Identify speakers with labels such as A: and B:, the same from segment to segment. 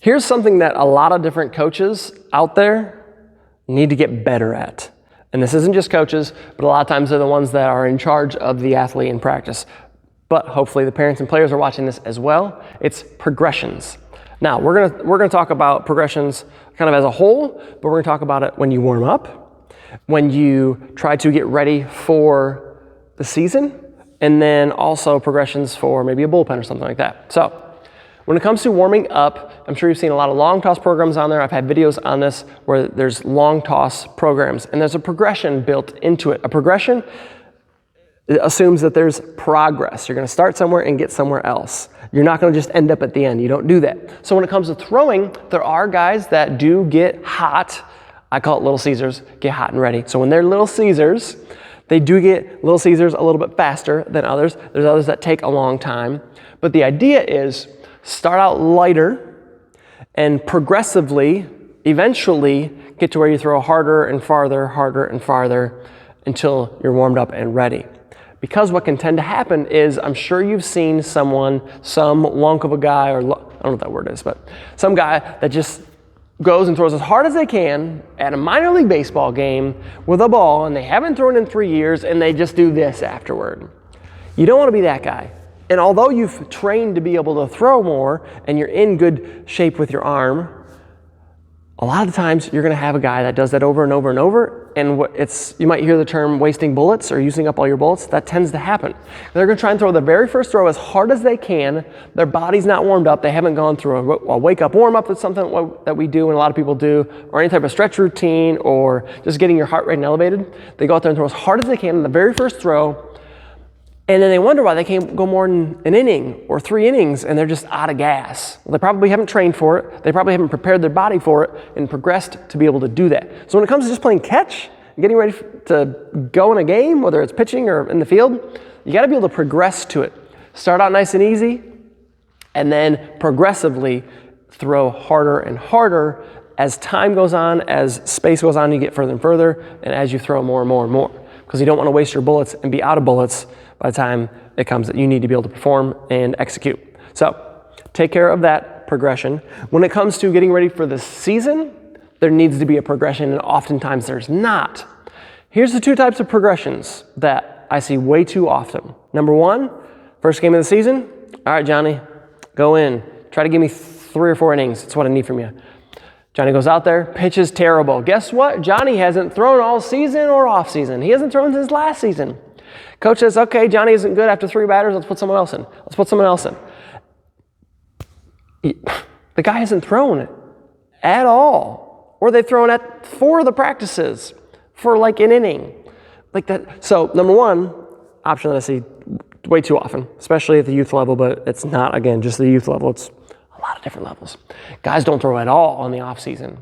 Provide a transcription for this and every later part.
A: Here's something that a lot of different coaches out there need to get better at. And this isn't just coaches, but a lot of times they're the ones that are in charge of the athlete in practice. But hopefully the parents and players are watching this as well. It's progressions. Now, we're gonna talk about progressions kind of as a whole, but we're gonna talk about it when you warm up, when you try to get ready for the season, and then also progressions for maybe a bullpen or something like that. So when it comes to warming up, I'm sure you've seen a lot of long toss programs on there. I've had videos on this where there's long toss programs, and there's a progression built into it. A progression assumes that there's progress. You're gonna start somewhere and get somewhere else. You're not gonna just end up at the end. You don't do that. So when it comes to throwing, there are guys that do get hot. I call it Little Caesars, get hot and ready. So when they're Little Caesars, they do get Little Caesars a little bit faster than others. There's others that take a long time. But the idea is start out lighter and progressively, eventually get to where you throw harder and farther until you're warmed up and ready. Because what can tend to happen is, I'm sure you've seen some lunk of a guy, or I don't know what that word is, but some guy that just goes and throws as hard as they can at a minor league baseball game with a ball, and they haven't thrown in 3 years, and they just do this afterward. You don't want to be that guy. And although you've trained to be able to throw more and you're in good shape with your arm, a lot of the times you're going to have a guy that does that over and over and over, and you might hear the term wasting bullets or using up all your bullets. That tends to happen. They're going to try and throw the very first throw as hard as they can. Their body's not warmed up. They haven't gone through a wake-up warm-up. That's something that we do and a lot of people do, or any type of stretch routine, or just getting your heart rate elevated. They go out there and throw as hard as they can in the very first throw, and then they wonder why they can't go more than an inning or 3 innings, and they're just out of gas. Well, they probably haven't trained for it. They probably haven't prepared their body for it and progressed to be able to do that. So when it comes to just playing catch, getting ready to go in a game, whether it's pitching or in the field, you got to be able to progress to it. Start out nice and easy, and then progressively throw harder and harder as time goes on, as space goes on, you get further and further, and as you throw more and more and more. Because you don't want to waste your bullets and be out of bullets by the time it comes that you need to be able to perform and execute. So take care of that progression. When it comes to getting ready for the season, there needs to be a progression, and oftentimes there's not. Here's the 2 types of progressions that I see way too often. Number 1, first game of the season. All right, Johnny, go in. Try to give me 3 or 4 innings. That's what I need from you. Johnny goes out there, pitches terrible. Guess what? Johnny hasn't thrown all season or off season. He hasn't thrown since last season. Coach says, okay, Johnny isn't good after 3 batters. Let's put someone else in. The guy hasn't thrown at all. Or they've thrown at 4 of the practices for like an inning. Like that. So number 1 option that I see way too often, especially at the youth level, but it's not, again, just the youth level. It's a lot of different levels. Guys don't throw at all in the off season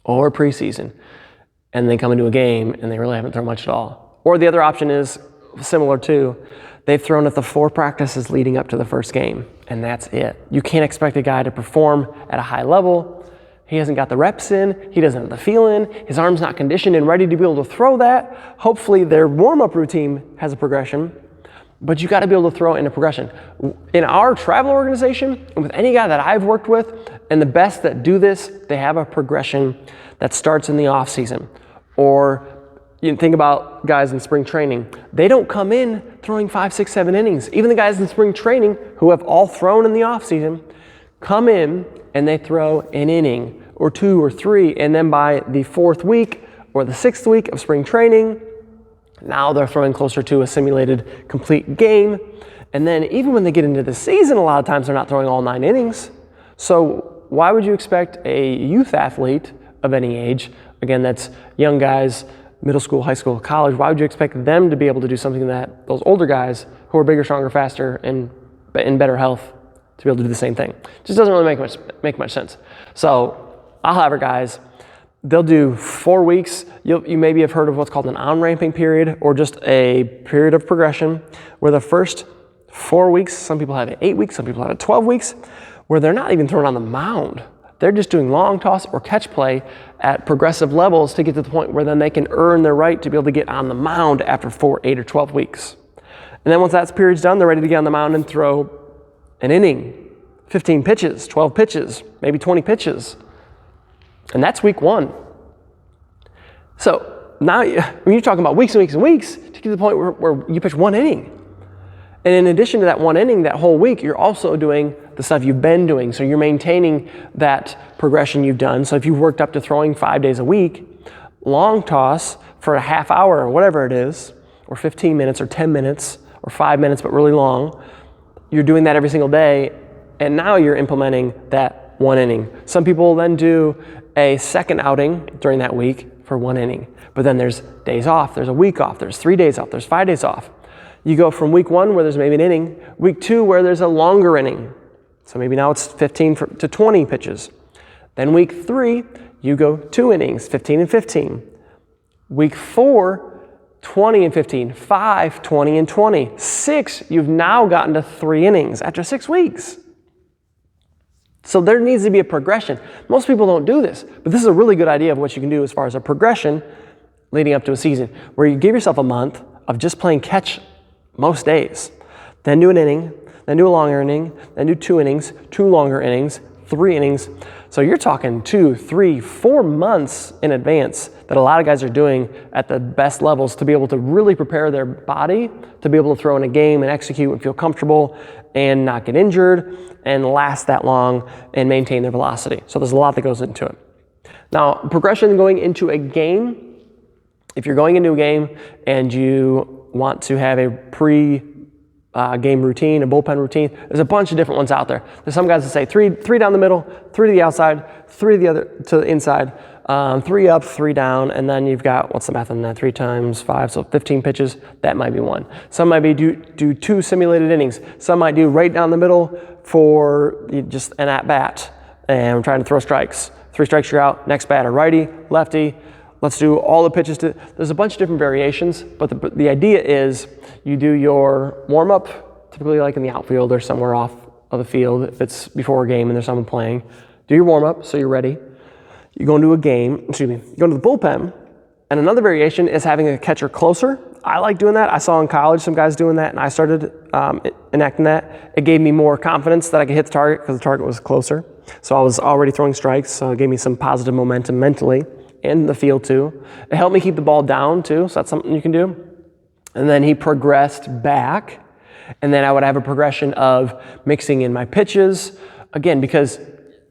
A: or preseason, and they come into a game and they really haven't thrown much at all. Or the other option is similar to, they've thrown at the 4 practices leading up to the first game, and that's it. You can't expect a guy to perform at a high level. He hasn't got the reps in. He doesn't have the feel in. His arm's not conditioned and ready to be able to throw that. Hopefully their warm-up routine has a progression, but you got to be able to throw in a progression. In our travel organization, and with any guy that I've worked with, and the best that do this, they have a progression that starts in the off season. Or you can think about guys in spring training. They don't come in throwing 5, 6, 7 innings. Even the guys in spring training who have all thrown in the off season come in and they throw an inning or 2 or 3, and then by the 4th week or the 6th week of spring training, now they're throwing closer to a simulated complete game. And then even when they get into the season, a lot of times they're not throwing all 9 innings. So why would you expect a youth athlete of any age, again, that's young guys, middle school, high school, college, why would you expect them to be able to do something that those older guys who are bigger, stronger, faster, and in better health to be able to do the same thing? It just doesn't really make much sense. So I'll have our guys, they'll do 4 weeks. You maybe have heard of what's called an on-ramping period, or just a period of progression, where the first 4 weeks, some people have it 8 weeks, some people have it 12 weeks, where they're not even thrown on the mound. They're just doing long toss or catch play at progressive levels to get to the point where then they can earn their right to be able to get on the mound after 4, 8, or 12 weeks. And then once that period's done, they're ready to get on the mound and throw an inning 15 pitches, 12 pitches, maybe 20 pitches. And that's week 1. So now when you're talking about weeks and weeks and weeks, to get to the point where you pitch 1 inning. And in addition to that 1 inning, that whole week, you're also doing the stuff you've been doing. So you're maintaining that progression you've done. So if you've worked up to throwing 5 days a week, long toss for a half hour or whatever it is, or 15 minutes or 10 minutes or 5 minutes, but really long, you're doing that every single day. And now you're implementing that 1 inning. Some people then do a second outing during that week for 1 inning. But then there's days off, there's a week off, there's 3 days off, there's 5 days off. You go from week 1 where there's maybe an inning, week 2 where there's a longer inning. So maybe now it's 15 to 20 pitches. Then week 3, you go 2 innings, 15 and 15. Week 4, 20 and 15, 5, 20 and 20. 6, you've now gotten to 3 innings after 6 weeks. So there needs to be a progression. Most people don't do this, but this is a really good idea of what you can do as far as a progression leading up to a season, where you give yourself a month of just playing catch most days. Then do an inning, then do a longer inning, then do 2 innings, 2 longer innings, 3 innings. So you're talking 2, 3, 4 months in advance that a lot of guys are doing at the best levels to be able to really prepare their body to be able to throw in a game and execute and feel comfortable and not get injured and last that long and maintain their velocity. So there's a lot that goes into it. Now, progression going into a game, if you're going into a game and you want to have a game routine, a bullpen routine, there's a bunch of different ones out there. There's some guys that say three down the middle, 3 to the outside, 3 to the other to the inside, 3 up, 3 down, and then you've got, what's the math on that? 3 times 5, so 15 pitches. That might be one. Some might be do 2 simulated innings. Some might do right down the middle for just an at bat, and we're trying to throw strikes. 3 strikes, you're out. Next batter, righty, lefty. Let's do all the pitches. There's a bunch of different variations, but the idea is you do your warm-up, typically like in the outfield or somewhere off of the field if it's before a game and there's someone playing. Do your warm-up so you're ready. You go into a game, you go into the bullpen, and another variation is having a catcher closer. I like doing that. I saw in college some guys doing that, and I started enacting that. It gave me more confidence that I could hit the target because the target was closer. So I was already throwing strikes, so it gave me some positive momentum mentally. In the field too. It helped me keep the ball down too, so that's something you can do. And then he progressed back, and then I would have a progression of mixing in my pitches. Again, because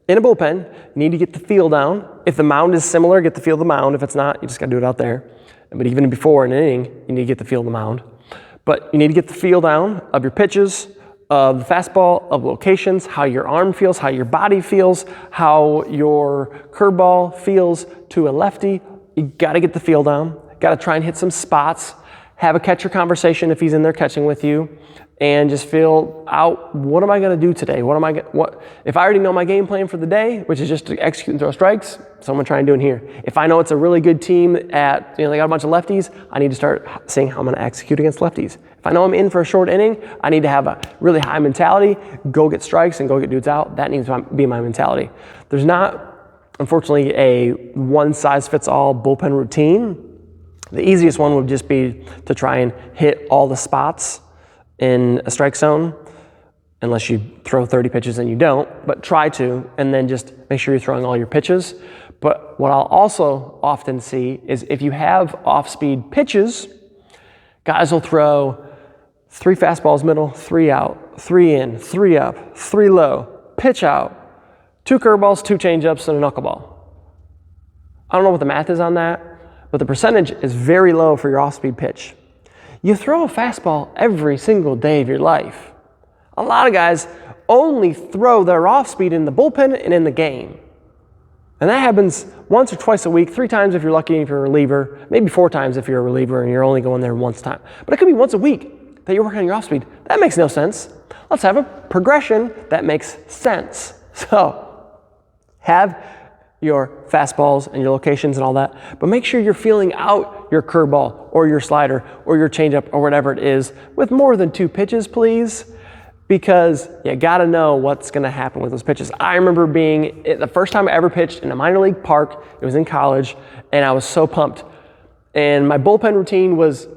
A: in a bullpen, you need to get the feel down. If the mound is similar, get the feel of the mound. If it's not, you just gotta do it out there. But even before an inning, you need to get the feel of the mound. But you need to get the feel down of your pitches, of the fastball, of locations, how your arm feels, how your body feels, how your curveball feels to a lefty. You got to get the feel down. Got to try and hit some spots. Have a catcher conversation if he's in there catching with you, and just feel out, what am I going to do today? What if I already know my game plan for the day, which is just to execute and throw strikes, so I'm going to try and do it here. If I know it's a really good team at, they got a bunch of lefties, I need to start seeing how I'm going to execute against lefties. If I know I'm in for a short inning, I need to have a really high mentality, go get strikes and go get dudes out. That needs to be my mentality. There's not, unfortunately, a one-size-fits-all bullpen routine. The easiest one would just be to try and hit all the spots in a strike zone, unless you throw 30 pitches and you don't, but try to, and then just make sure you're throwing all your pitches. But what I'll also often see is if you have off-speed pitches, guys will throw 3 fastballs middle, 3 out, 3 in, 3 up, 3 low, pitch out, 2 curveballs, 2 changeups, and a knuckleball. I don't know what the math is on that, but the percentage is very low for your off-speed pitch. You throw a fastball every single day of your life. A lot of guys only throw their off-speed in the bullpen and in the game. And that happens once or twice a week, 3 times if you're lucky if you're a reliever, maybe 4 times if you're a reliever and you're only going there once time. But it could be once a week that you're working on your off-speed. That makes no sense. Let's have a progression that makes sense. So have your fastballs and your locations and all that, but make sure you're feeling out your curveball or your slider or your changeup or whatever it is with more than 2 pitches, please, because you gotta know what's gonna happen with those pitches. I remember being, the first time I ever pitched in a minor league park, it was in college, and I was so pumped. And my bullpen routine was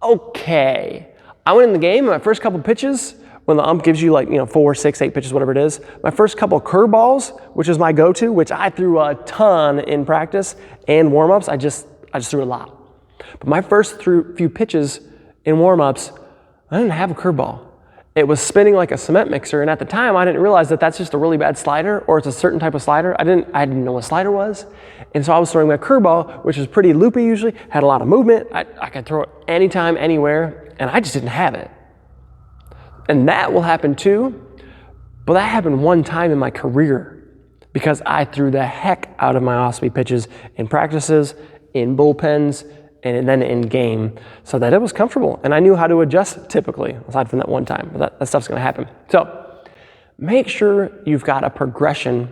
A: okay. I went in the game, and my first couple pitches when the ump gives you like, 4, 6, 8 pitches, whatever it is, my first couple curveballs, which is my go-to, which I threw a ton in practice and warm-ups, I just threw a lot. But my first few pitches in warm-ups, I didn't have a curveball. It was spinning like a cement mixer, and at the time I didn't realize that that's just a really bad slider, or it's a certain type of slider. I didn't know what slider was, and so I was throwing my curveball, which is pretty loopy usually, had a lot of movement. I could throw it anytime, anywhere, and I just didn't have it. And that will happen too, but that happened one time in my career because I threw the heck out of my off-speed pitches in practices, in bullpens, and then in game, so that it was comfortable. And I knew how to adjust typically, aside from that one time, but that stuff's gonna happen. So make sure you've got a progression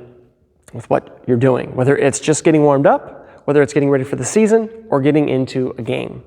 A: with what you're doing, whether it's just getting warmed up, whether it's getting ready for the season, or getting into a game.